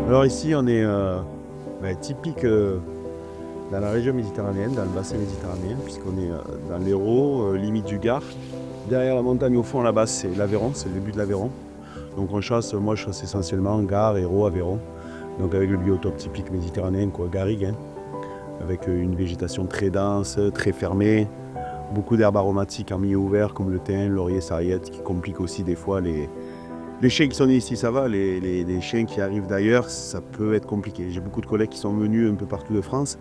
Alors ici on est typique dans la région méditerranéenne, dans le bassin méditerranéen, puisqu'on est dans l'Hérault, limite du Gard. Derrière la montagne au fond là-bas c'est l'Aveyron, c'est le début de l'Aveyron. Donc on chasse, moi je chasse essentiellement Gard, Hérault, Aveyron. Donc avec le biotope typique méditerranéen, quoi, garrigue, hein, avec une végétation très dense, très fermée, beaucoup d'herbes aromatiques en milieu ouvert comme le thym, le laurier, sarriette, qui compliquent aussi des fois les chiens qui sont nés ici, ça va, les chiens qui arrivent d'ailleurs, ça peut être compliqué. J'ai beaucoup de collègues qui sont venus un peu partout de France.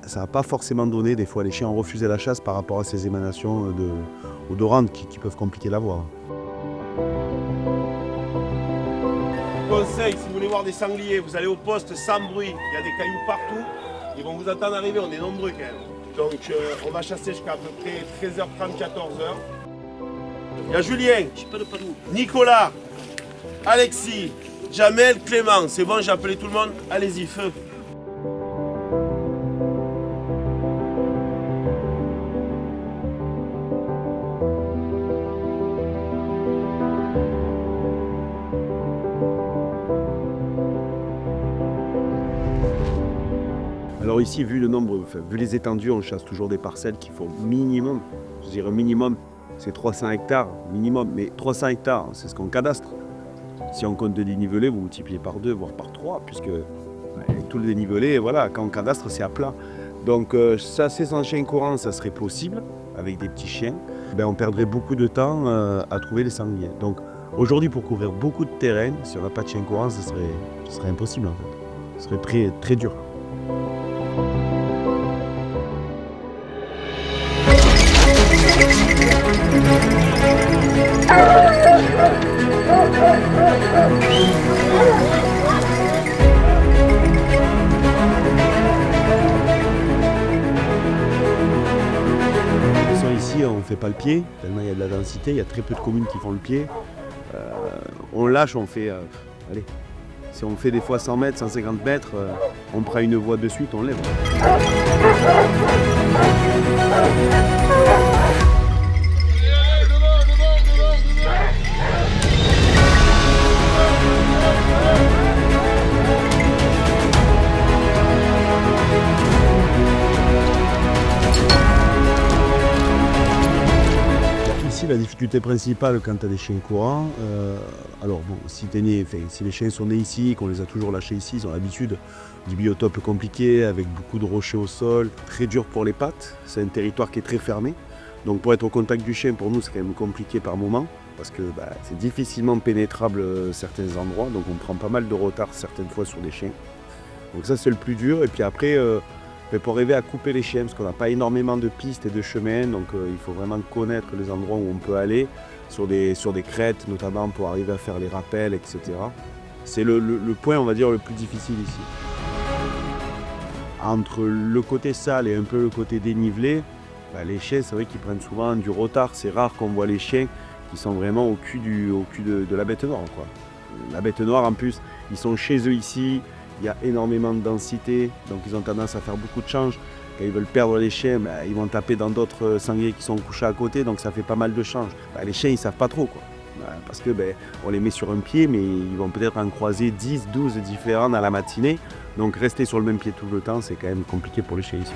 Ça n'a pas forcément donné, des fois les chiens ont refusé la chasse par rapport à ces émanations odorantes qui peuvent compliquer la voie. Conseil, si vous voulez voir des sangliers, vous allez au poste sans bruit, il y a des cailloux partout, ils vont vous attendre arriver, on est nombreux quand même. Donc on va chasser jusqu'à peu près 13h30, 14h. Il y a Julien, Nicolas, Alexis, Jamel, Clément, c'est bon, j'ai appelé tout le monde, allez-y, feu. Alors ici, vu le nombre, vu les étendues, on chasse toujours des parcelles qui font minimum, je dirais minimum, c'est 300 hectares, minimum, mais 300 hectares, c'est ce qu'on cadastre. Si on compte de dénivelé, vous multipliez par 2, voire par 3, puisque avec tout le dénivelé, voilà, quand on cadastre, c'est à plat. Donc ça, c'est sans chien courant, ça serait possible, avec des petits chiens. On perdrait beaucoup de temps à trouver les sangliers. Donc aujourd'hui, pour couvrir beaucoup de terrain, si on n'a pas de chien courant, ce serait impossible en fait. Ce serait très, très dur. Ici, on ne fait pas le pied, tellement il y a de la densité, il y a très peu de communes qui font le pied. On lâche, on fait, allez, si on fait des fois 100 mètres, 150 mètres, on prend une voie de suite, on lève. Ici, la difficulté principale quand tu as des chiens courants, si les chiens sont nés ici, qu'on les a toujours lâchés ici, ils ont l'habitude du biotope compliqué, avec beaucoup de rochers au sol, très dur pour les pattes. C'est un territoire qui est très fermé. Donc pour être au contact du chien, pour nous, c'est quand même compliqué par moment, parce que c'est difficilement pénétrable certains endroits, donc on prend pas mal de retard certaines fois sur des chiens. Donc ça, c'est le plus dur. Et puis après, pour arriver à couper les chiens, parce qu'on n'a pas énormément de pistes et de chemins, donc il faut vraiment connaître les endroits où on peut aller, sur des crêtes notamment, pour arriver à faire les rappels, etc. C'est le point, on va dire, le plus difficile ici. Entre le côté sale et un peu le côté dénivelé, les chiens, c'est vrai qu'ils prennent souvent du retard. C'est rare qu'on voit les chiens qui sont vraiment au cul de la bête noire, quoi. La bête noire, en plus, ils sont chez eux ici. Il y a énormément de densité, donc ils ont tendance à faire beaucoup de changes. Quand ils veulent perdre les chiens, ils vont taper dans d'autres sangliers qui sont couchés à côté, donc ça fait pas mal de changes. Les chiens, ils savent pas trop, quoi. Parce que on les met sur un pied, mais ils vont peut-être en croiser 10, 12 différents dans la matinée. Donc rester sur le même pied tout le temps, c'est quand même compliqué pour les chiens ici.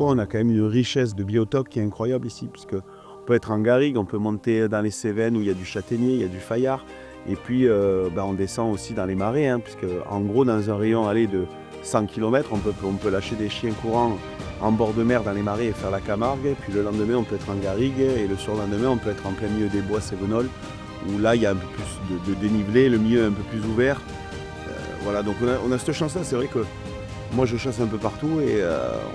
On a quand même une richesse de biotopes qui est incroyable ici, puisque on peut être en garrigue, on peut monter dans les Cévennes où il y a du châtaignier, il y a du fayard, et puis on descend aussi dans les marais, puisque en gros dans un rayon de 100 km, on peut lâcher des chiens courants en bord de mer dans les marais et faire la Camargue, et puis le lendemain on peut être en garrigue, et le surlendemain on peut être en plein milieu des bois cévenols, où là il y a un peu plus de dénivelé, le milieu est un peu plus ouvert. Voilà, donc on a cette chance-là, c'est vrai que moi je chasse un peu partout et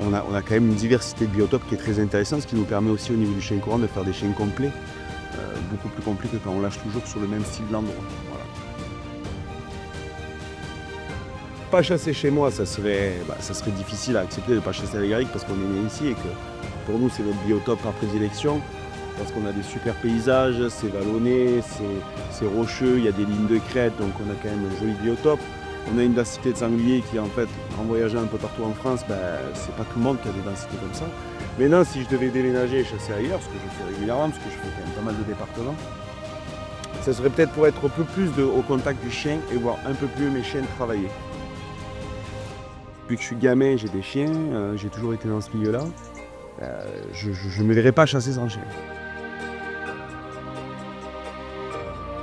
on a quand même une diversité de biotopes qui est très intéressante, ce qui nous permet aussi au niveau du chien courant de faire des chiens complets, beaucoup plus complets que quand on lâche toujours sur le même style d'endroit. Voilà. Pas chasser chez moi, ça serait difficile à accepter de ne pas chasser à la garrigue parce qu'on est né ici et que pour nous c'est notre biotope par prédilection. parce qu'on a des super paysages, c'est vallonné, c'est rocheux, il y a des lignes de crête, donc on a quand même un joli biotope. On a une densité de sangliers qui, en fait, en voyageant un peu partout en France, c'est pas tout le monde qui a des densités comme ça. Maintenant, si je devais déménager et chasser ailleurs, ce que je fais régulièrement, parce que je fais quand même pas mal de départements, ça serait peut-être pour être un peu plus au contact du chien et voir un peu plus mes chiens travailler. Depuis que je suis gamin, j'ai des chiens, j'ai toujours été dans ce milieu-là. Je ne me verrais pas chasser sans chien.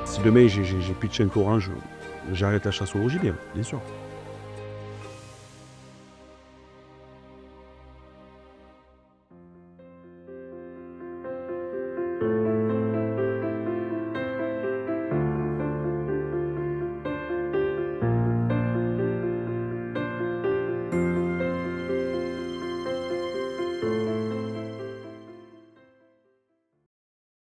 Si demain j'ai plus de chien courant, j'arrête la chasse au gibier, bien sûr.